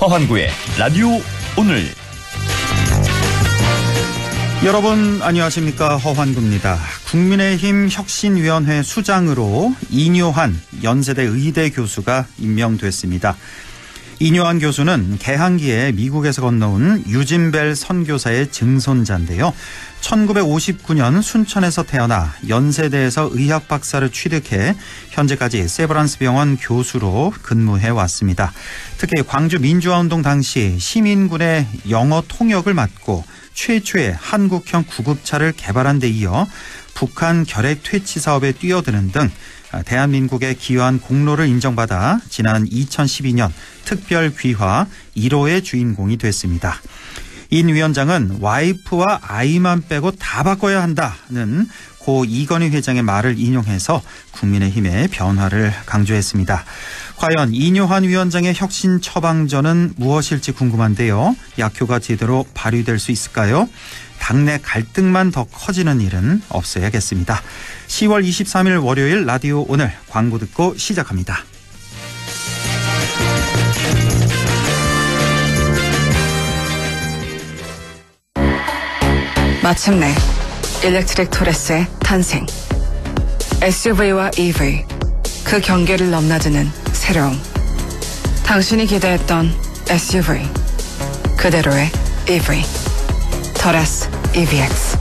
허환구의 라디오 오늘. 여러분 안녕하십니까. 허환구입니다. 국민의힘 혁신위원회 수장으로 이뇨한 연세대 의대 교수가 임명됐습니다. 이뇨한 교수는 개항기에 미국에서 건너온 유진벨 선교사의 증손자인데요. 1959년 순천에서 태어나 연세대에서 의학 박사를 취득해 현재까지 세브란스 병원 교수로 근무해 왔습니다. 특히 광주 민주화운동 당시 시민군의 영어 통역을 맡고 최초의 한국형 구급차를 개발한 데 이어 북한 결핵 퇴치 사업에 뛰어드는 등 대한민국의 기여한 공로를 인정받아 지난 2012년 특별 귀화 1호의 주인공이 됐습니다. 인 위원장은 와이프와 아이만 빼고 다 바꿔야 한다는 고 이건희 회장의 말을 인용해서 국민의힘의 변화를 강조했습니다. 과연 이뇨한 위원장의 혁신 처방전은 무엇일지 궁금한데요. 약효가 제대로 발휘될 수 있을까요? 당내 갈등만 더 커지는 일은 없어야겠습니다. 10월 23일 월요일 라디오 오늘 광고 듣고 시작합니다. 마침내 일렉트릭 토레스의 탄생. SUV와 EV, 그 경계를 넘나드는 새로움. 당신이 기대했던 SUV, 그대로의 EV. 토레스 EVX.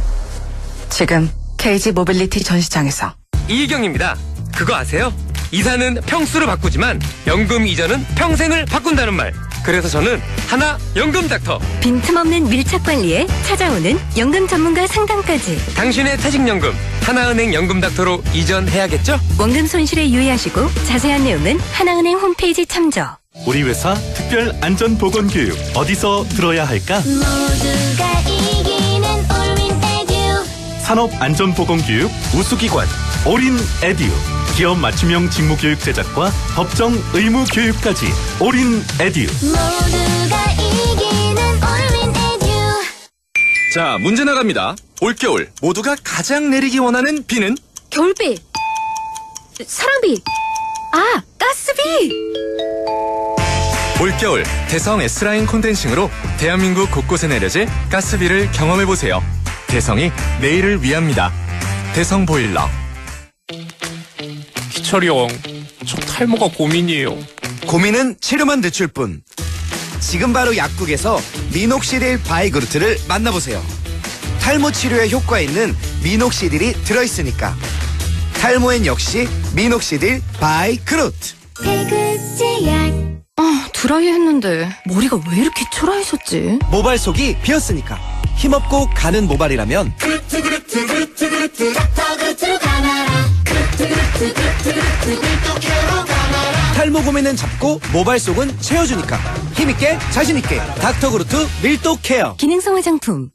지금 KG 모빌리티 전시장에서. 이희경입니다. 그거 아세요? 이사는 평수를 바꾸지만 연금 이전은 평생을 바꾼다는 말. 그래서 저는 하나 연금 닥터. 빈틈없는 밀착 관리에 찾아오는 연금 전문가 상담까지. 당신의 퇴직연금 하나은행 연금 닥터로 이전해야겠죠? 원금 손실에 유의하시고 자세한 내용은 하나은행 홈페이지 참조. 우리 회사 특별 안전보건교육 어디서 들어야 할까? 모두가 이기는 올윈 에듀. 산업안전보건교육 우수기관 올인에듀. 기업 맞춤형 직무교육 제작과 법정 의무 교육까지 올인에듀. 모두가 이기는 올윈 에듀. 자, 문제 나갑니다. 올겨울 모두가 가장 내리기 원하는 비는? 겨울비, 사랑비, 가스비. 올겨울 대성 S라인 콘덴싱으로 대한민국 곳곳에 내려질 가스비를 경험해보세요. 대성이 내일을 위합니다. 대성 보일러. 기철이 형, 저 탈모가 고민이에요. 고민은 치료만 늦출 뿐. 지금 바로 약국에서 미녹시딜 바이그루트를 만나보세요. 탈모 치료에 효과 있는 미녹시딜이 들어있으니까. 탈모엔 역시 미녹시딜 바이그루트. 태극제약. 드라이 했는데 머리가 왜 이렇게 초라해졌지? 모발 속이 비었으니까. 힘없고 가는 모발이라면 탈모 고민은 잡고 모발 속은 채워주니까 힘있게 자신있게 닥터그루트 밀도 케어. 기능성 화장품.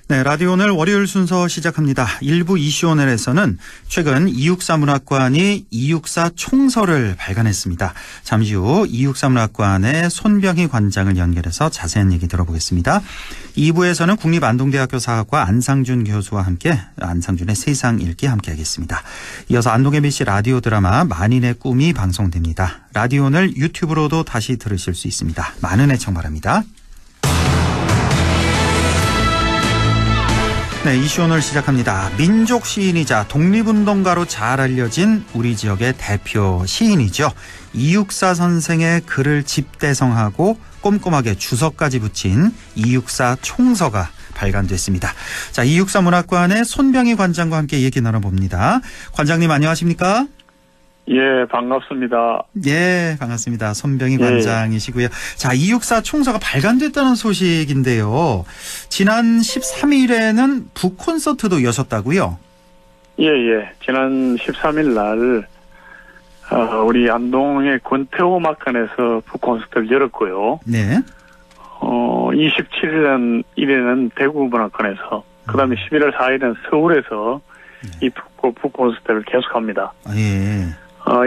네, 라디오 오늘 월요일 순서 시작합니다. 일부 이슈오늘에서는 최근 264 문학관이 264 총서를 발간했습니다. 잠시 후 264 문학관의 손병희 관장을 연결해서 자세한 얘기 들어보겠습니다. 2부에서는 국립안동대학교 사학과 안상준 교수와 함께 안상준의 세상 읽기 함께하겠습니다. 이어서 안동 MBC 라디오 드라마 만인의 꿈이 방송됩니다. 라디오 오늘 유튜브로도 다시 들으실 수 있습니다. 많은 애청 바랍니다. 네, 이슈 오늘 시작합니다. 민족 시인이자 독립운동가로 잘 알려진 우리 지역의 대표 시인이죠. 264 선생의 글을 집대성하고 꼼꼼하게 주석까지 붙인 264 총서가 발간됐습니다. 자, 264 문학관의 손병희 관장과 함께 얘기 나눠봅니다. 관장님 안녕하십니까? 예, 반갑습니다. 예, 반갑습니다. 손병희 관장이시고요. 자, 264 총서가 발간됐다는 소식인데요. 지난 13일에는 북콘서트도 여셨다고요? 예. 지난 13일 날 우리 안동의 권태호 음악관에서 북콘서트를 열었고요. 네. 27일에는 대구 문학관에서, 그다음에 11월 4일은 서울에서 이 북콘서트를 계속합니다. 예.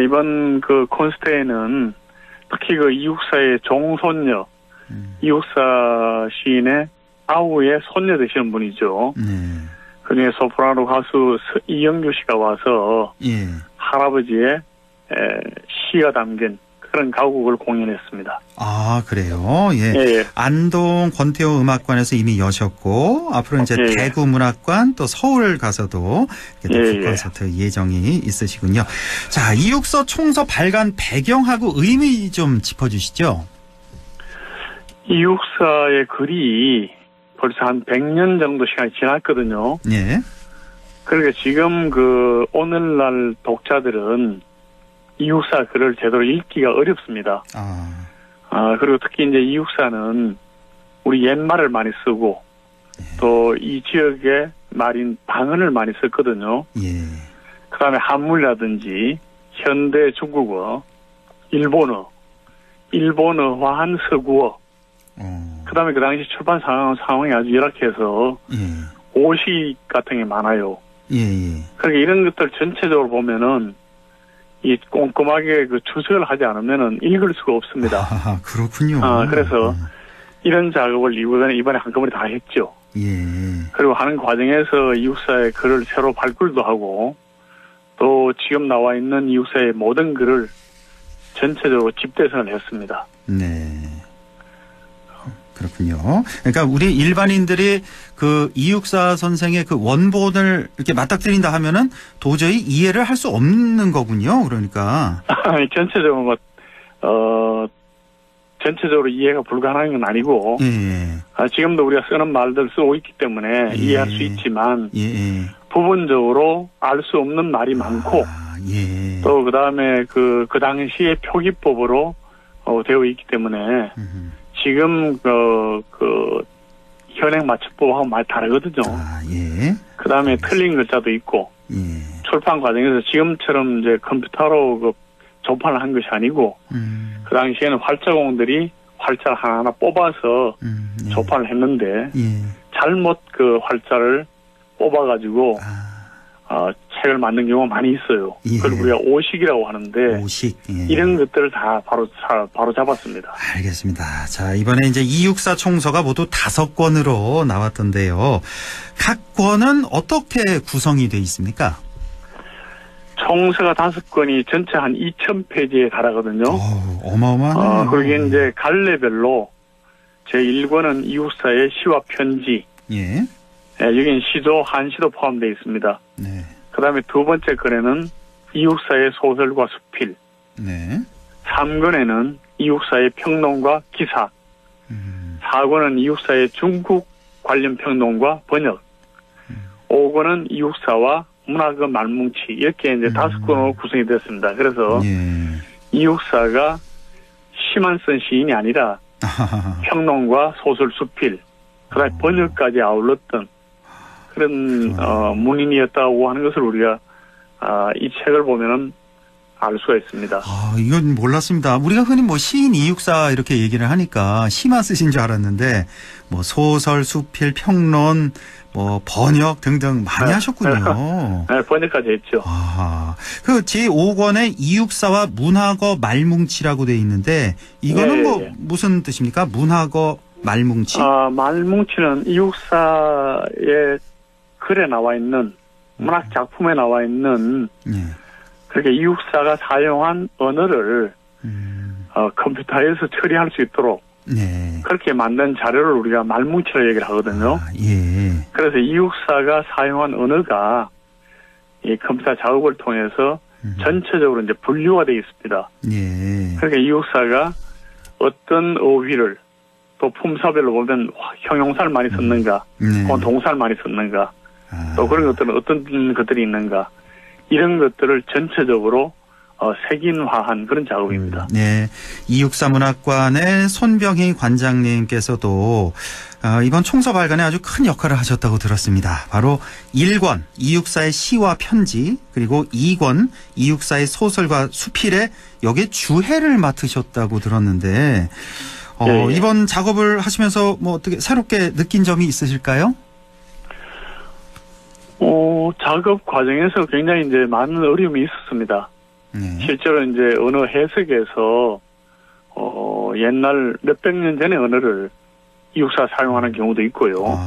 이번 그 콘서트에는 특히 그 264의 종손녀, 264 시인의 아우의 손녀 되시는 분이죠. 그중에 소프라노 가수 이영규 씨가 와서 할아버지의 시가 담긴 그 그런 가곡을 공연했습니다. 아, 그래요? 예. 예. 안동 권태호 음악관에서 이미 여셨고, 앞으로 이제 예. 대구 문학관 또 서울 가서도 예. 콘서트 예정이 있으시군요. 자, 이육서 총서 발간 배경하고 의미 좀 짚어주시죠. 이육사의 글이 벌써 한 100년 정도 시간이 지났거든요. 예. 그러니까 지금 오늘날 독자들은 이육사 글을 제대로 읽기가 어렵습니다. 그리고 특히 이제 이육사는 우리 옛말을 많이 쓰고 또 이 지역의 말인 방언을 많이 썼거든요. 예. 그 다음에 한문이라든지 현대 중국어, 일본어화한 서구어, 그 다음에 그 당시 출판 상황이 아주 열악해서 오식 같은 게 많아요. 그러니까 이런 것들 전체적으로 보면은 이 꼼꼼하게 추적을 하지 않으면은 읽을 수가 없습니다. 그렇군요. 그래서 이런 작업을 이번에 한꺼번에 다 했죠. 그리고 하는 과정에서 이육사의 글을 새로 발굴도 하고 또 지금 나와 있는 이육사의 모든 글을 전체적으로 집대성을 했습니다. 네. 그렇군요. 그러니까 우리 일반인들이 이육사 선생의 원본을 이렇게 맞닥뜨린다 하면은 도저히 이해를 할 수 없는 거군요. 그러니까. 전체적으로 이해가 불가능한 건 아니고, 지금도 우리가 쓰는 말들 쓰고 있기 때문에 이해할 수 있지만, 부분적으로 알 수 없는 말이 많고, 또 그 다음에 그 당시의 표기법으로 되어 있기 때문에, 지금 현행 맞춤법하고 많이 다르거든요. 그 다음에 틀린 글자도 있고, 출판 과정에서 지금처럼 이제 컴퓨터로 조판을 한 것이 아니고, 그 당시에는 활자공들이 활자를 하나하나 뽑아서 조판을 했는데, 잘못 활자를 뽑아가지고, 책을 만든 경우가 많이 있어요. 그걸 우리가 오식이라고 하는데, 이런 것들을 다 바로 잡았습니다. 알겠습니다. 자, 이번에 이제 이육사 총서가 모두 5권으로 나왔던데요. 각 권은 어떻게 구성이 돼 있습니까? 총서가 5권이 전체 한 2,000페이지에 달하거든요. 어마어마하네요. 그게 이제 갈래별로 제1권은 이육사의 시와 편지. 여기는 시도, 한시도 포함되어 있습니다. 그 다음에 두 번째 권에는 이육사의 소설과 수필. 3권에는 이육사의 평론과 기사. 4권은 이육사의 중국 관련 평론과 번역. 5권은 이육사와 문학의 말뭉치. 이렇게 이제 5권으로 구성이 됐습니다. 그래서 이육사가 시만 쓴 시인이 아니라 평론과 소설, 수필, 그다음에 번역까지 아울렀던 그런 문인이었다고 하는 것을 우리가 이 책을 보면은 알 수가 있습니다. 이건 몰랐습니다. 우리가 흔히 시인 이육사 이렇게 얘기를 하니까 시만 쓰신 줄 알았는데 소설, 수필, 평론, 번역 등등 많이 하셨군요. 네, 번역까지 했죠. 그 제5권에 이육사와 문학어 말뭉치라고 돼 있는데 이거는 무슨 뜻입니까? 문학어 말뭉치? 말뭉치는 이육사의 글에 나와 있는 문학 작품에 나와 있는 그렇게 이육사가 사용한 언어를 컴퓨터에서 처리할 수 있도록 그렇게 만든 자료를 우리가 말뭉치라고 얘기를 하거든요. 그래서 이육사가 사용한 언어가 이 컴퓨터 작업을 통해서 전체적으로 이제 분류가 되어 있습니다. 그러니까 이육사가 어떤 어휘를 또 품사별로 보면 형용사를 많이 썼는가, 혹은 동사를 많이 썼는가, 또 그런 것들은 어떤 것들이 있는가, 이런 것들을 전체적으로 색인화한 그런 작업입니다. 이육사 문학관의 손병희 관장님께서도 이번 총서 발간에 아주 큰 역할을 하셨다고 들었습니다. 바로 1권 이육사의 시와 편지, 그리고 2권 이육사의 소설과 수필에 여기에 주해를 맡으셨다고 들었는데 이번 작업을 하시면서 어떻게 새롭게 느낀 점이 있으실까요? 작업 과정에서 굉장히 이제 많은 어려움이 있었습니다. 실제로 이제 언어 해석에서 옛날 몇백 년 전의 언어를 이육사 사용하는 경우도 있고요.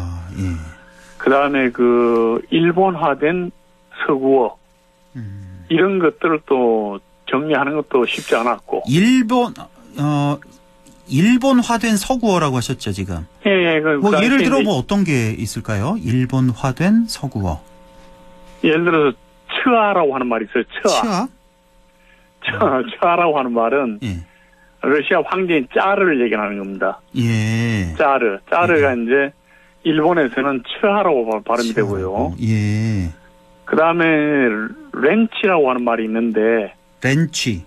그 다음에 일본화된 서구어 이런 것들을 또 정리하는 것도 쉽지 않았고. 일본화된 서구어라고 하셨죠, 지금? 예, 뭐 예를 들어 뭐 어떤 게 있을까요? 일본화된 서구어. 예를 들어서 츠아라고 하는 말이 있어요. 츠아. 츠아라고 하는 말은 러시아 황제인 짜르를 얘기하는 겁니다. 예. 짜르가 이제 일본에서는 츠아라고 발음이 되고요. 예. 그 다음에 렌치라고 하는 말이 있는데. 렌치.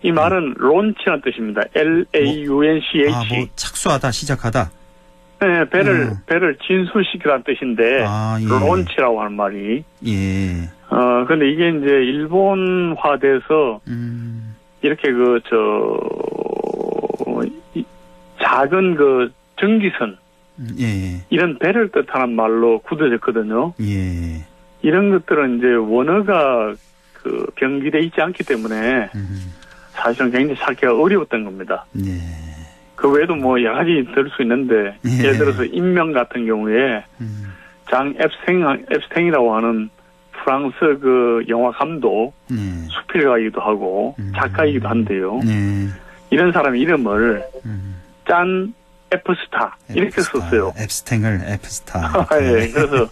이 말은 론치라는 뜻입니다. LAUNCH. 뭐 착수하다, 시작하다. 네, 배를 진수시키라는 뜻인데. 예. 론치라고 하는 말이. 예. 근데 이게 이제 일본화돼서 이렇게 작은 전기선. 예. 이런 배를 뜻하는 말로 굳어졌거든요. 예. 이런 것들은 이제 원어가 병기돼 있지 않기 때문에 사실은 굉장히 찾기가 어려웠던 겁니다. 예. 그 외에도 뭐 여러 가지 들 수 있는데 예를 들어서 인명 같은 경우에 장 앱스탱이라고 하는 프랑스 영화 감독 수필가이기도 하고 작가이기도 한데요. 이런 사람 이름을 짠 에프스타 이렇게 썼어요. 앱스탱을 에프스타. 예. 그래서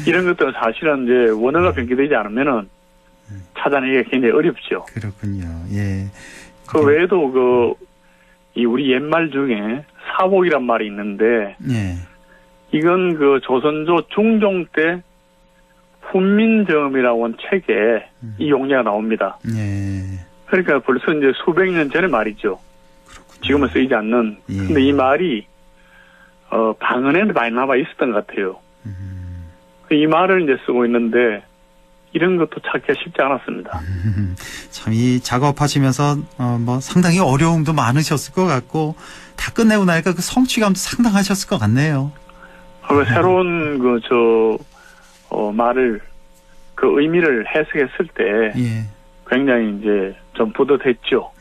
이런 것들은 사실은 이제 원어가 변기되지 않으면은 찾아내기가 굉장히 어렵죠. 그렇군요. 예. 그 외에도 우리 옛말 중에 사복이란 말이 있는데, 예. 이건 조선조 중종 때 훈민정음이라고 하는 책에 이 용례가 나옵니다. 예. 그러니까 벌써 이제 수백 년 전의 말이죠. 그렇군요. 지금은 쓰이지 않는. 근데 이 말이, 방언에는 많이 남아 있었던 것 같아요. 이 말을 이제 쓰고 있는데, 이런 것도 찾기가 쉽지 않았습니다. 참 이 작업하시면서 뭐 상당히 어려움도 많으셨을 것 같고 다 끝내고 나니까 그 성취감도 상당하셨을 것 같네요. 새로운 말을 의미를 해석했을 때 굉장히 이제 좀 뿌듯했죠.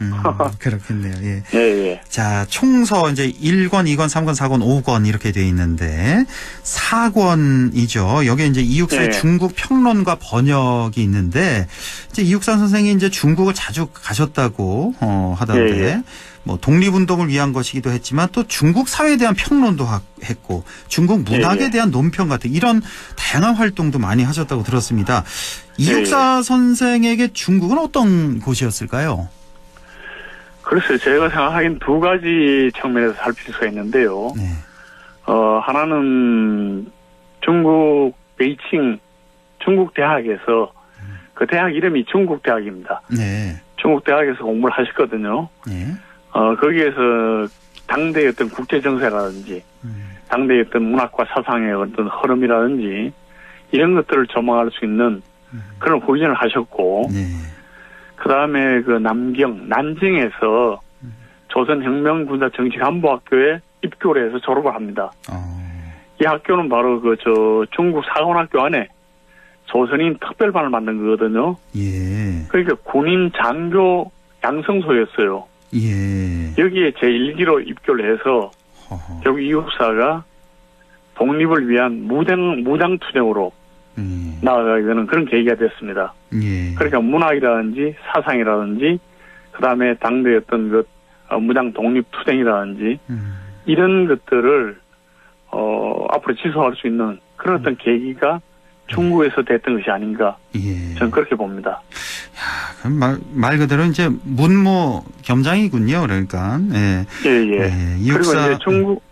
그렇겠네요. 예. 예. 자, 총서 이제 1권, 2권, 3권, 4권, 5권 이렇게 되어 있는데 4권이죠. 여기에 이제 이육사의 중국 평론과 번역이 있는데 이제 이육사 선생이 이제 중국을 자주 가셨다고 하던데 뭐 독립운동을 위한 것이기도 했지만 또 중국 사회에 대한 평론도 했고 중국 문학에 대한 논평 같은 이런 다양한 활동도 많이 하셨다고 들었습니다. 이육사 선생에게 중국은 어떤 곳이었을까요? 글쎄요. 제가 생각하기엔 두 가지 측면에서 살필 수가 있는데요. 하나는 중국 베이징 중국 대학에서 그 대학 이름이 중국 대학입니다. 중국 대학에서 공부를 하셨거든요. 거기에서 당대의 어떤 국제 정세라든지 당대의 어떤 문학과 사상의 어떤 흐름이라든지 이런 것들을 조망할 수 있는 그런 후견을 하셨고 그다음에 난징에서 조선혁명군사정치간부학교에 입교를 해서 졸업을 합니다. 이 학교는 바로 중국 사관학교 안에 조선인 특별반을 만든 거거든요. 그러니까 군인 장교 양성소였어요. 여기에 제1기로 입교를 해서 결국 이육사가 독립을 위한 무장투쟁으로 나아가게 되는 그런 계기가 됐습니다. 그러니까 문학이라든지 사상이라든지 그다음에 당대의 어떤 무장 독립투쟁이라든지 이런 것들을 앞으로 지속할 수 있는 그런 어떤 계기가 중국에서 됐던 것이 아닌가 저는 그렇게 봅니다. 그럼 말 그대로 이제 문무 겸장이군요. 그러니까 그리고 이제 중국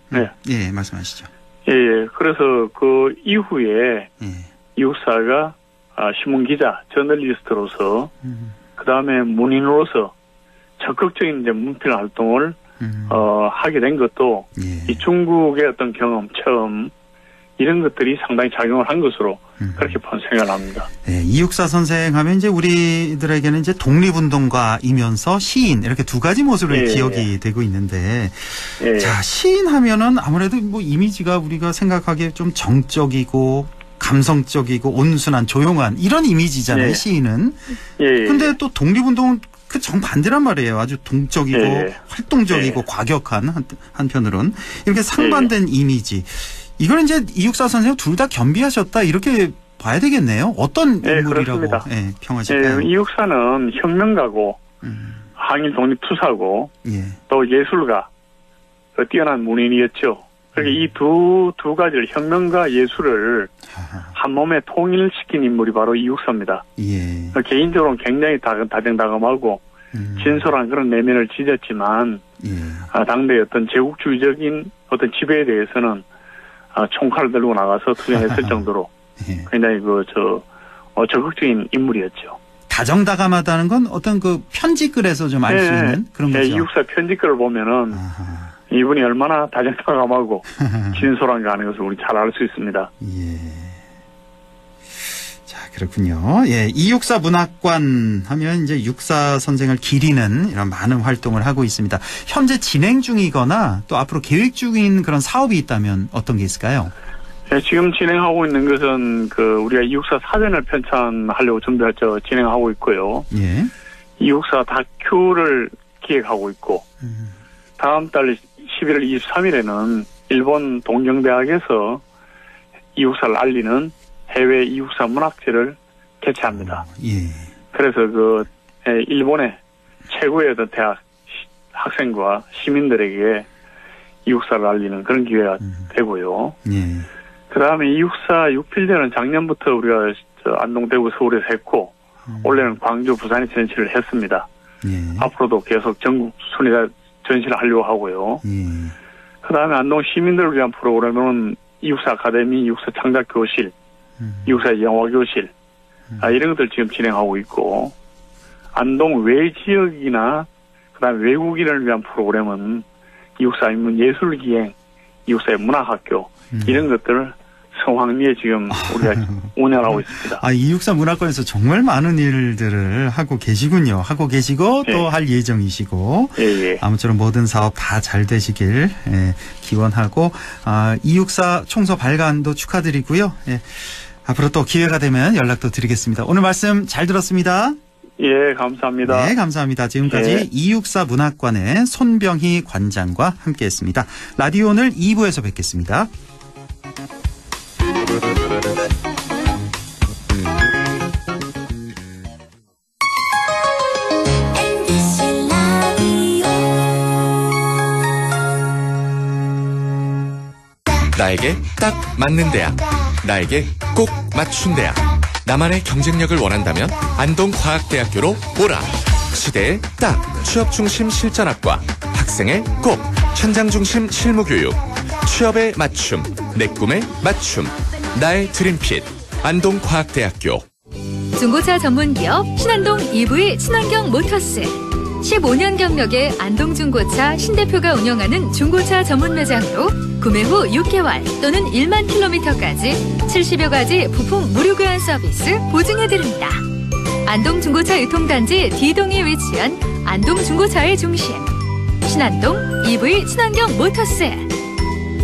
말씀하시죠. 그래서 그 이후에 이육사가 신문기자, 저널리스트로서 그다음에 문인으로서 적극적인 이제 문필 활동을 하게 된 것도 이 중국의 어떤 경험, 처음 이런 것들이 상당히 작용을 한 것으로 그렇게 생각을 합니다. 이육사 선생 하면 이제 우리들에게는 이제 독립운동가이면서 시인 이렇게 두 가지 모습으로 기억이 되고 있는데 자, 시인 하면은 아무래도 뭐 이미지가 우리가 생각하기에 좀 정적이고 감성적이고 온순한 조용한 이런 이미지잖아요. 시인은. 근데 또 독립운동은 그 정반대란 말이에요. 아주 동적이고 활동적이고 과격한 한편으로는 이렇게 상반된 이미지. 이걸 이제 이육사 선생 둘 다 겸비하셨다 이렇게 봐야 되겠네요. 어떤 인물이라고 평하실까요? 이육사는 혁명가고 항일 독립투사고 또 예술가, 뛰어난 문인이었죠. 그러니까 이 두 가지를 혁명과 예술을 한 몸에 통일시킨 인물이 바로 이육사입니다. 개인적으로는 굉장히 다정다감하고 진솔한 그런 내면을 지녔지만 당대의 어떤 제국주의적인 어떤 지배에 대해서는 총칼을 들고 나가서 투쟁했을 정도로 굉장히 적극적인 인물이었죠. 다정다감하다는 건 어떤 그 편지글에서 좀 알 수 있는 그런 거죠. 이육사 편지글을 보면은 이분이 얼마나 다정다감하고 진솔한가 하는 것을 우리 잘 알 수 있습니다. 자, 그렇군요. 이육사 문학관 하면 이제 육사 선생을 기리는 이런 많은 활동을 하고 있습니다. 현재 진행 중이거나 또 앞으로 계획 중인 그런 사업이 있다면 어떤 게 있을까요? 지금 진행하고 있는 것은 우리가 이육사 사전을 편찬하려고 진행하고 있고요. 이육사 다큐를 기획하고 있고 다음 달 11월 23일에는 일본 동경대학에서 이육사를 알리는 해외 이육사 문학제를 개최합니다. 그래서 일본의 최고의 어떤 대학 학생과 시민들에게 이육사를 알리는 그런 기회가 되고요. 그 다음에 이육사 육필전은 작년부터 우리가 안동, 대구, 서울에서 했고 올해는 광주, 부산에 전시를 했습니다. 앞으로도 계속 전국 순위가 전시를 하려고 하고요. 그 다음에 안동 시민들을 위한 프로그램은 이육사 아카데미, 이육사 창작교실, 이육사 영화교실 이런 것들 지금 진행하고 있고 안동 외 지역이나 그 다음에 외국인을 위한 프로그램은 이육사 인문 예술기행, 이육사의 문학학교 이런 것들을 성황리에 지금 우리가 운영하고 있습니다. 이육사 문학관에서 정말 많은 일들을 하고 계시군요. 하고 계시고 또 할 예정이시고 아무쪼록 모든 사업 다 잘 되시길 기원하고 이육사 총서 발간도 축하드리고요. 앞으로 또 기회가 되면 연락도 드리겠습니다. 오늘 말씀 잘 들었습니다. 감사합니다. 네, 감사합니다. 지금까지 이육사 문학관의 손병희 관장과 함께했습니다. 라디오 오늘 2부에서 뵙겠습니다. 나에게 딱 맞는 대학, 나에게 꼭 맞춘 대학. 나만의 경쟁력을 원한다면 안동과학대학교로 오라. 시대에 딱 취업중심 실전학과, 학생의 꼭 현장중심 실무교육, 취업에 맞춤, 내 꿈에 맞춤, 나의 드림핏 안동과학대학교. 중고차 전문기업 신안동 EV 친환경 모터스. 15년 경력의 안동중고차 신대표가 운영하는 중고차 전문 매장으로 구매 후 6개월 또는 1만 킬로미터까지 70여 가지 부품 무료 교환 서비스 보증해드립니다. 안동중고차 유통단지 D동에 위치한 안동중고차의 중심 신안동 EV 친환경 모터스.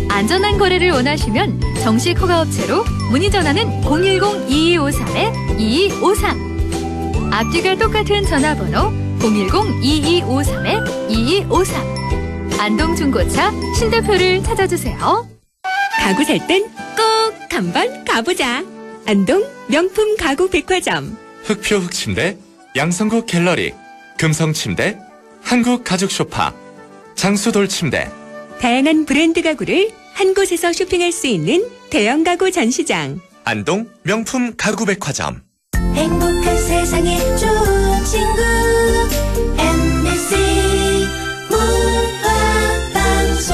안전한 거래를 원하시면 정식 허가업체로 문의 전화는 010-2253-2253. 앞뒤가 똑같은 전화번호 010-2253-2253. 안동중고차 신대표를 찾아주세요. 가구 살 땐 꼭 한번 가보자. 안동 명품 가구 백화점. 흑표 흑침대, 양성국 갤러리, 금성침대, 한국가죽소파, 장수돌침대. 다양한 브랜드 가구를 한 곳에서 쇼핑할 수 있는 대형 가구 전시장. 안동 명품 가구 백화점. 행복한 세상에 좋은 친구 MBC 문화방송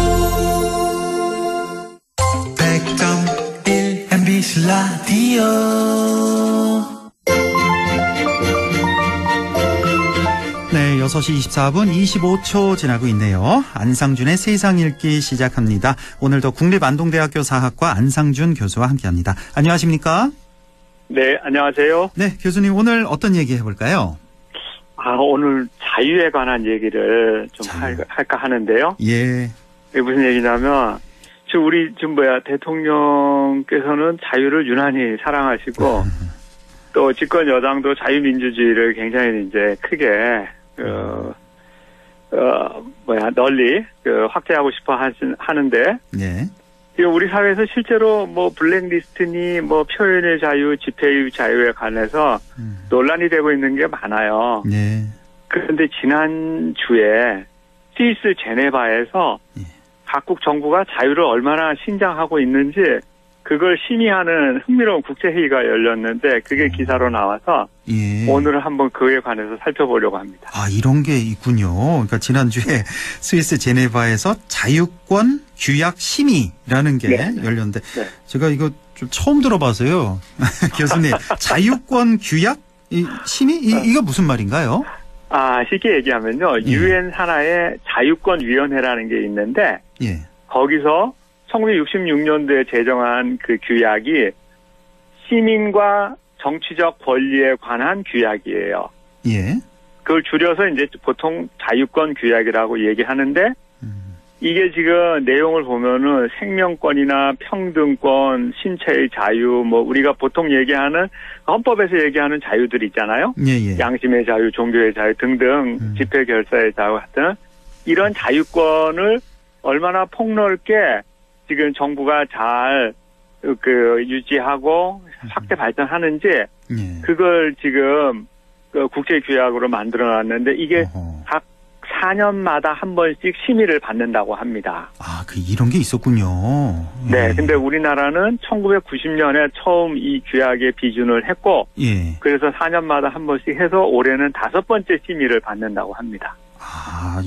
100.1 MBC 라디오. 네, 6시 24분 25초 지나고 있네요. 안상준의 세상 읽기 시작합니다. 오늘도 국립안동대학교 사학과 안상준 교수와 함께합니다. 안녕하십니까? 네, 안녕하세요. 네, 교수님 오늘 어떤 얘기 해볼까요? 오늘 자유에 관한 얘기를 좀 할까 하는데요. 예. 이게 무슨 얘기냐면, 우리 대통령께서는 자유를 유난히 사랑하시고, 또 집권 여당도 자유민주주의를 굉장히 이제 크게, 널리, 확대하고 싶어 하는데, 네. 우리 사회에서 실제로 뭐 블랙리스트니 뭐 표현의 자유, 집회의 자유에 관해서 논란이 되고 있는 게 많아요. 네. 그런데 지난주에 스위스 제네바에서 각국 정부가 자유를 얼마나 신장하고 있는지 그걸 심의하는 흥미로운 국제회의가 열렸는데 그게 기사로 나와서 오늘 한번 그에 관해서 살펴보려고 합니다. 아, 이런 게 있군요. 그러니까 지난주에 스위스 제네바에서 자유권 규약 심의라는 게 열렸는데 제가 이거 좀 처음 들어봐서요. 교수님, 자유권 규약 심의? 이거 무슨 말인가요? 아, 쉽게 얘기하면요. 유엔 산하의 자유권위원회라는 게 있는데 거기서 1966년도에 제정한 그 규약이 시민과 정치적 권리에 관한 규약이에요. 예. 그걸 줄여서 이제 보통 자유권 규약이라고 얘기하는데 이게 지금 내용을 보면은 생명권이나 평등권, 신체의 자유, 뭐 우리가 보통 얘기하는 헌법에서 얘기하는 자유들 있잖아요. 양심의 자유, 종교의 자유 등등 집회 결사의 자유 같은 이런 자유권을 얼마나 폭넓게 지금 정부가 잘 유지하고 확대 발전하는지 그걸 지금 국제 규약으로 만들어놨는데 이게 각 4년마다 한 번씩 심의를 받는다고 합니다. 아, 이런 게 있었군요. 네, 근데 우리나라는 1990년에 처음 이 규약에 비준을 했고, 그래서 4년마다 한 번씩 해서 올해는 5번째 심의를 받는다고 합니다. 아,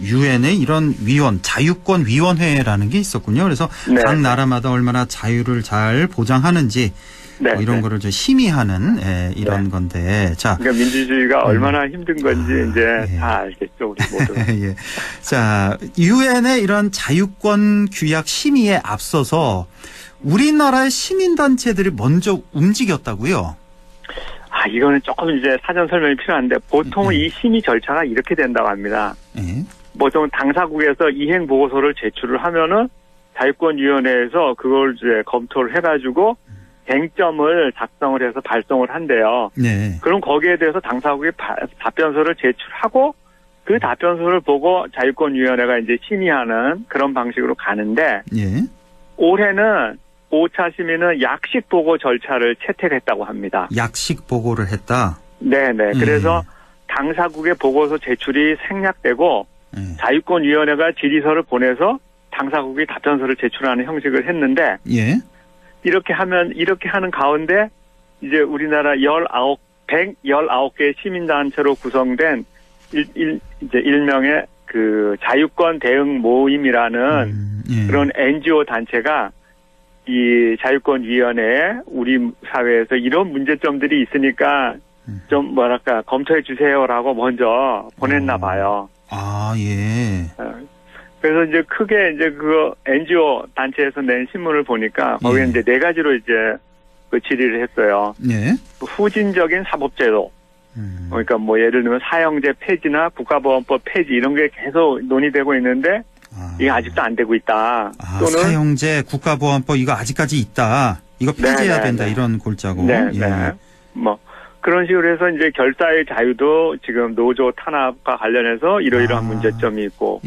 유엔에 이런 자유권 위원회라는 게 있었군요. 그래서 각 나라마다 얼마나 자유를 잘 보장하는지 뭐 이런 거를 좀 심의하는 이런 건데, 자, 그러니까 민주주의가 얼마나 힘든 건지 이제 다 알겠죠, 우리 모두. 자, 유엔의 이런 자유권 규약 심의에 앞서서 우리나라의 시민단체들이 먼저 움직였다고요? 아, 이거는 조금 이제 사전 설명이 필요한데 보통 이 심의 절차가 이렇게 된다고 합니다. 보통 당사국에서 이행 보고서를 제출을 하면은 자유권위원회에서 그걸 이제 검토를 해가지고 쟁점을 작성을 해서 발송을 한대요. 그럼 거기에 대해서 당사국이 답변서를 제출하고 그 답변서를 보고 자유권위원회가 이제 심의하는 그런 방식으로 가는데 올해는 5차 심의는 약식 보고 절차를 채택했다고 합니다. 약식 보고를 했다? 네네. 그래서 당사국의 보고서 제출이 생략되고 자유권위원회가 질의서를 보내서 당사국이 답변서를 제출하는 형식을 했는데 이렇게 하는 가운데 이제 우리나라 119개 시민단체로 구성된 일명의 그 자유권 대응 모임이라는 그런 NGO 단체가 이 자유권위원회에 우리 사회에서 이런 문제점들이 있으니까 좀 검토해 주세요라고 먼저 보냈나 봐요. 아, 예. 그래서 이제 크게 이제 그 NGO 단체에서 낸 신문을 보니까 거기에 이제 4가지로 이제 그 질의를 했어요. 후진적인 사법제도. 그러니까 뭐 예를 들면 사형제 폐지나 국가보안법 폐지 이런 게 계속 논의되고 있는데 이게 아직도 안 되고 있다. 또는 사형제, 국가보안법 이거 아직까지 있다. 이거 폐지해야 된다. 이런 골자고. 뭐 그런 식으로 해서 이제 결사의 자유도 지금 노조 탄압과 관련해서 이러이러한 문제점이 있고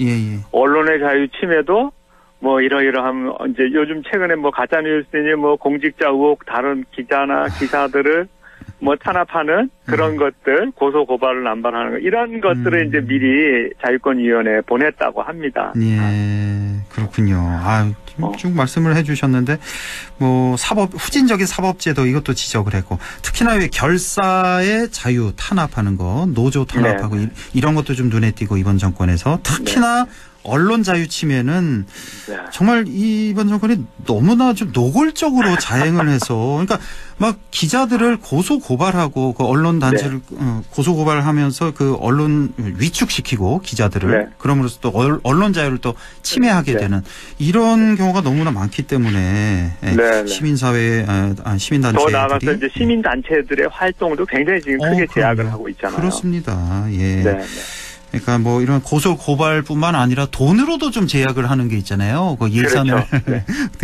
언론의 자유 침해도 뭐 이러이러한 이제 요즘 최근에 뭐 가짜 뉴스니 뭐 공직자 의혹 다른 기자나 기사들을 뭐 탄압하는 그런 것들, 고소 고발을 남발하는 것, 이런 것들을 이제 미리 자유권위원회에 보냈다고 합니다. 그렇군요. 아, 쭉 말씀을 해주셨는데, 뭐 후진적인 사법제도 이것도 지적을 했고, 특히나 왜 결사의 자유 탄압하는 거, 노조 탄압하고 이런 것도 좀 눈에 띄고 이번 정권에서 특히나 언론 자유 침해는 정말 이번 정권이 너무나 좀 노골적으로 자행을 해서 그러니까 막 기자들을 고소 고발하고 그 언론 단체를 고소 고발하면서 그 언론 위축시키고 기자들을 그럼으로써 또 언론 자유를 또 침해하게 되는 이런 경우가 너무나 많기 때문에 시민사회 시민단체들이 더 나아가서 이제 시민단체들의 활동도 굉장히 지금 크게 제약을 하고 있잖아요. 그렇습니다. 그러니까 뭐 이런 고소 고발뿐만 아니라 돈으로도 좀 제약을 하는 게 있잖아요. 그 예산을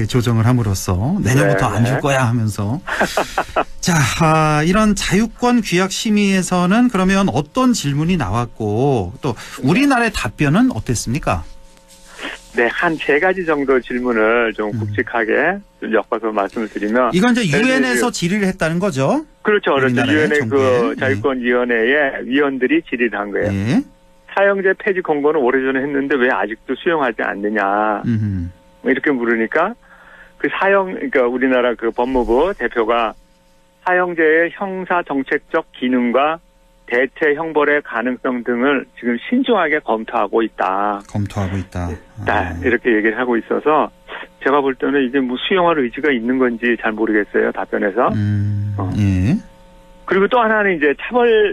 조정을 함으로써 내년부터 안 줄 거야 하면서. 자, 이런 자유권 규약 심의에서는 그러면 어떤 질문이 나왔고 또 우리나라의 답변은 어땠습니까? 네, 한 3가지 정도 질문을 좀 굵직하게 좀 엮어서 말씀을 드리면. 이건 이제 유엔에서 질의를 했다는 거죠? 그렇죠. 유엔의 정부에. 그 자유권위원회에 위원들이 질의를 한 거예요. 예. 사형제 폐지 공고는 오래전에 했는데 왜 아직도 수용하지 않느냐. 이렇게 물으니까 그러니까 우리나라 그 법무부 대표가 사형제의 형사 정책적 기능과 대체 형벌의 가능성 등을 지금 신중하게 검토하고 있다. 이렇게 얘기를 하고 있어서 제가 볼 때는 이제 뭐 수용할 의지가 있는 건지 잘 모르겠어요. 답변에서. 예. 그리고 또 하나는 이제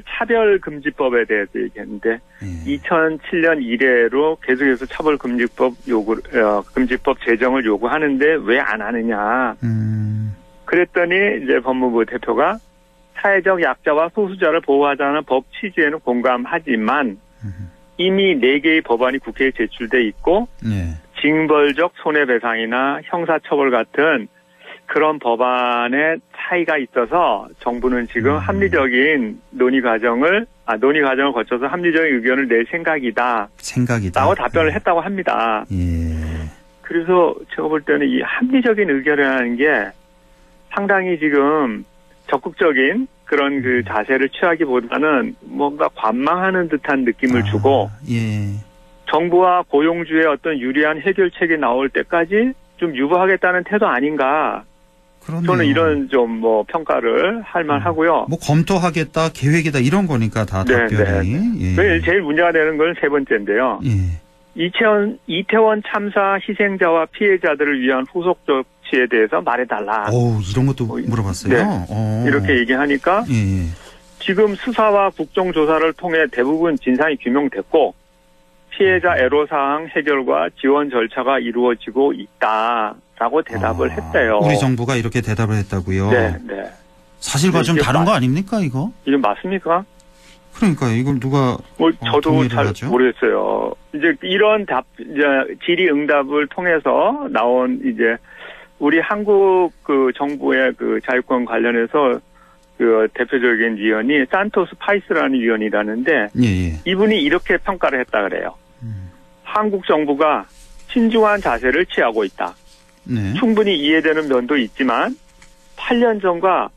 차별금지법에 대해서 얘기했는데 2007년 이래로 계속해서 차별금지법 금지법 제정을 요구하는데 왜 안 하느냐. 그랬더니 이제 법무부 대표가 사회적 약자와 소수자를 보호하자는 법 취지에는 공감하지만 이미 4개의 법안이 국회에 제출돼 있고 징벌적 손해배상이나 형사처벌 같은 그런 법안에 차이가 있어서 정부는 지금 합리적인 논의 과정을 거쳐서 합리적인 의견을 낼 생각이다. 라고 답변을 했다고 합니다. 그래서 제가 볼 때는 이 합리적인 의견이라는 게 상당히 지금 적극적인 그런 그 자세를 취하기보다는 뭔가 관망하는 듯한 느낌을 주고 정부와 고용주의 어떤 유리한 해결책이 나올 때까지 좀 유보하겠다는 태도 아닌가. 그렇네요. 저는 이런 좀 뭐 평가를 할 만하고요. 뭐 검토하겠다, 계획이다 이런 거니까 다 답변이. 제일 문제가 되는 건 3번째인데요. 이태원 참사 희생자와 피해자들을 위한 후속 조치에 대해서 말해달라. 이런 것도 물어봤어요. 이렇게 얘기하니까 지금 수사와 국정조사를 통해 대부분 진상이 규명됐고 피해자 애로사항 해결과 지원 절차가 이루어지고 있다라고 대답을 했대요. 우리 정부가 이렇게 대답을 했다고요? 네. 사실과 좀 다른 거 아닙니까 이거? 이게 맞습니까? 그러니까 이걸 누가 저도 잘 하죠? 모르겠어요. 이제 이런 질의응답을 통해서 나온 이제 우리 한국 그 정부의 그 자유권 관련해서 그 대표적인 위원이 산토스 파이스라는 위원이라는데 이분이 이렇게 평가를 했다 그래요. 한국 정부가 신중한 자세를 취하고 있다. 충분히 이해되는 면도 있지만 8년 전과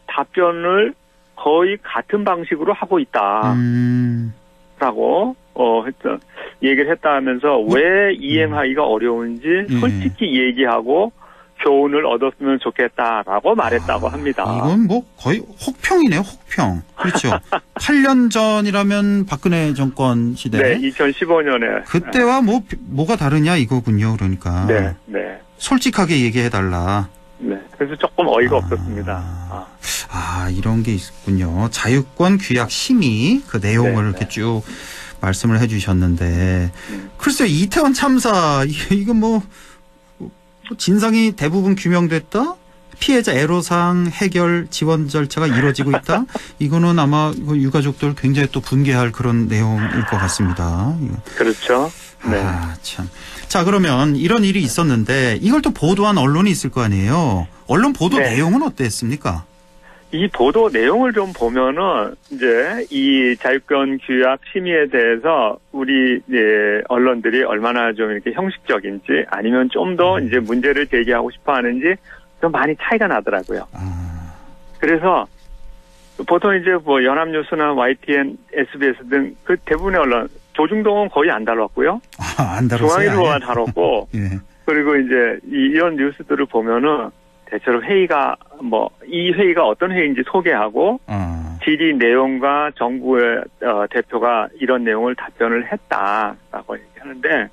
답변을 거의 같은 방식으로 하고 있다. 라고 얘기를 했다 하면서 왜 이행하기가 어려운지 솔직히 얘기하고 교훈을 얻었으면 좋겠다라고 말했다고 합니다. 이건 뭐 거의 혹평이네요, 혹평. 그렇죠. 8년 전이라면 박근혜 정권 시대. 네, 2015년에. 그때와 뭐가 다르냐 이거군요, 그러니까. 네. 솔직하게 얘기해달라. 네. 그래서 조금 어이가 없었습니다. 이런 게 있군요. 자유권 규약 심의 그 내용을 이렇게 쭉 말씀을 해주셨는데. 글쎄요, 이태원 참사, 이건 뭐, 진상이 대부분 규명됐다? 피해자 애로사항 해결 지원 절차가 이루어지고 있다? 이거는 아마 유가족들 굉장히 또 분개할 그런 내용일 것 같습니다. 그렇죠. 네. 참. 자, 그러면 이런 일이 있었는데 이걸 또 보도한 언론이 있을 거 아니에요? 언론 보도 내용은 어땠습니까? 이 보도 내용을 좀 보면은 이제 이 자유권 규약 심의에 대해서 우리 이제 언론들이 얼마나 좀 이렇게 형식적인지 아니면 좀 더 이제 문제를 제기하고 싶어 하는지 좀 많이 차이가 나더라고요. 그래서 보통 이제 뭐 연합뉴스나 YTN, SBS 등 그 대부분의 언론 조중동은 거의 안 다뤘고요. 안 다뤘어요. 중앙일보가 다뤘고 그리고 이제 이런 뉴스들을 보면은 대체로 회의가 이 회의가 어떤 회의인지 소개하고 질의 내용과 정부의 대표가 이런 내용을 답변을 했다라고 얘기하는데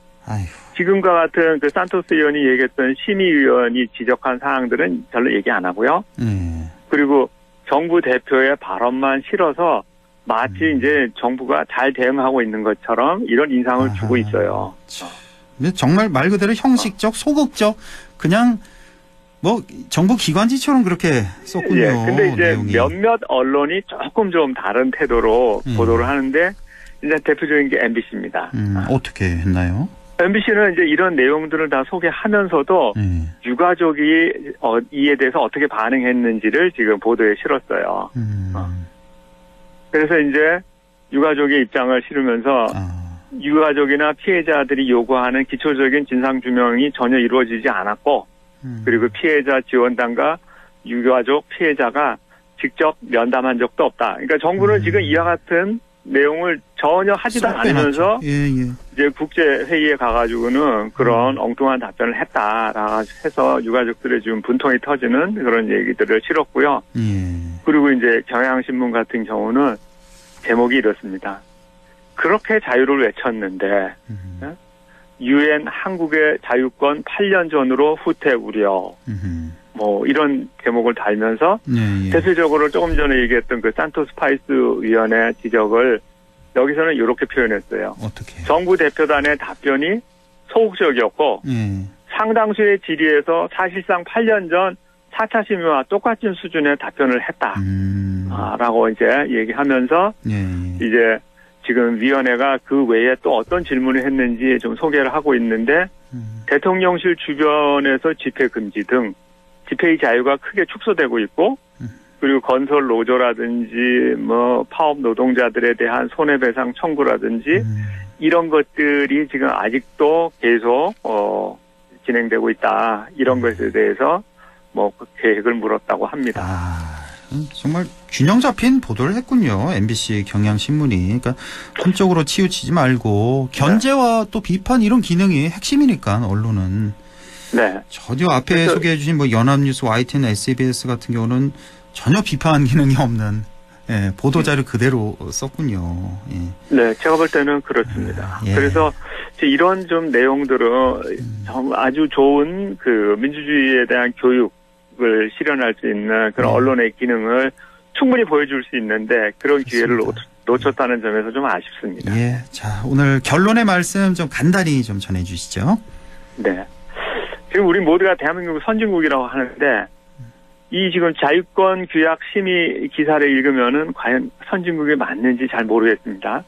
지금과 같은 그 산토스 의원이 얘기했던 심의위원이 지적한 사항들은 별로 얘기 안 하고요. 그리고 정부 대표의 발언만 실어서 마치 이제 정부가 잘 대응하고 있는 것처럼 이런 인상을 주고 있어요. 정말 말 그대로 형식적, 소극적, 그냥 뭐 정부 기관지처럼 그렇게 썼군요. 근데 이제 내용이. 몇몇 언론이 조금 좀 다른 태도로 보도를 하는데 이제 대표적인 게 MBC입니다. 어떻게 했나요? MBC는 이제 이런 내용들을 다 소개하면서도 유가족이 이에 대해서 어떻게 반응했는지를 지금 보도에 실었어요. 그래서 이제 유가족의 입장을 실으면서 유가족이나 피해자들이 요구하는 기초적인 진상규명이 전혀 이루어지지 않았고 그리고 피해자 지원단과 유가족 피해자가 직접 면담한 적도 없다. 그러니까 정부는 지금 이와 같은 내용을 전혀 하지도 않으면서 이제 국제회의에 가가지고는 그런 엉뚱한 답변을 했다라고 해서 유가족들의 지금 분통이 터지는 그런 얘기들을 실었고요. 그리고 이제 경향신문 같은 경우는 제목이 이렇습니다. 그렇게 자유를 외쳤는데 유엔 한국의 자유권 8년 전으로 후퇴 우려 뭐 이런 제목을 달면서 대표적으로 조금 전에 얘기했던 그 산토스 파이스 위원회 지적을 여기서는 이렇게 표현했어요. 어떻게? 정부 대표단의 답변이 소극적이었고 상당수의 질의에서 사실상 8년 전 4차 심의와 똑같은 수준의 답변을 했다. 라고 이제 얘기하면서 이제 지금 위원회가 그 외에 또 어떤 질문을 했는지 좀 소개를 하고 있는데 대통령실 주변에서 집회 금지 등 집회의 자유가 크게 축소되고 있고 그리고 건설 노조라든지 뭐 파업 노동자들에 대한 손해배상 청구라든지 이런 것들이 지금 아직도 계속 진행되고 있다. 이런 것에 대해서 뭐 계획을 물었다고 합니다. 정말 균형 잡힌 보도를 했군요. MBC 경향신문이. 그러니까 한쪽으로 치우치지 말고 견제와 또 비판 이런 기능이 핵심이니까 언론은. 네. 전혀 앞에 소개해 주신 뭐 연합뉴스, YTN, SBS 같은 경우는 전혀 비판 기능이 없는 보도자료 그대로 썼군요. 네, 제가 볼 때는 그렇습니다. 그래서 이런 좀 내용들은 아주 좋은 그 민주주의에 대한 교육을 실현할 수 있는 그런 언론의 기능을 충분히 보여줄 수 있는데 그런 기회를 놓쳤다는 점에서 좀 아쉽습니다. 자, 오늘 결론의 말씀 좀 간단히 좀 전해 주시죠. 네. 지금 우리 모두가 대한민국 선진국이라고 하는데 이 지금 자유권 규약 심의 기사를 읽으면은 과연 선진국이 맞는지 잘 모르겠습니다.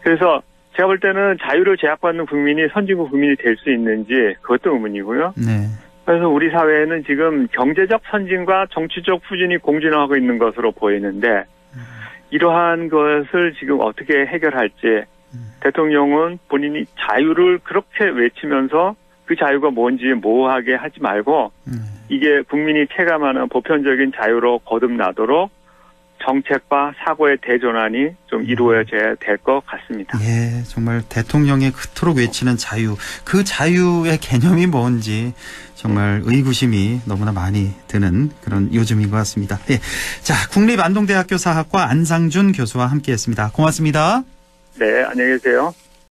그래서 제가 볼 때는 자유를 제약받는 국민이 선진국 국민이 될 수 있는지 그것도 의문이고요. 그래서 우리 사회에는 지금 경제적 선진과 정치적 후진이 공존하고 있는 것으로 보이는데 이러한 것을 지금 어떻게 해결할지 대통령은 본인이 자유를 그렇게 외치면서 그 자유가 뭔지 모호하게 하지 말고 이게 국민이 체감하는 보편적인 자유로 거듭나도록 정책과 사고의 대전환이 좀 이루어져야 될 것 같습니다. 정말 대통령이 그토록 외치는 자유, 그 자유의 개념이 뭔지 정말 의구심이 너무나 많이 드는 그런 요즘인 것 같습니다. 자, 국립안동대학교 사학과 안상준 교수와 함께했습니다. 고맙습니다. 네, 안녕히 계세요.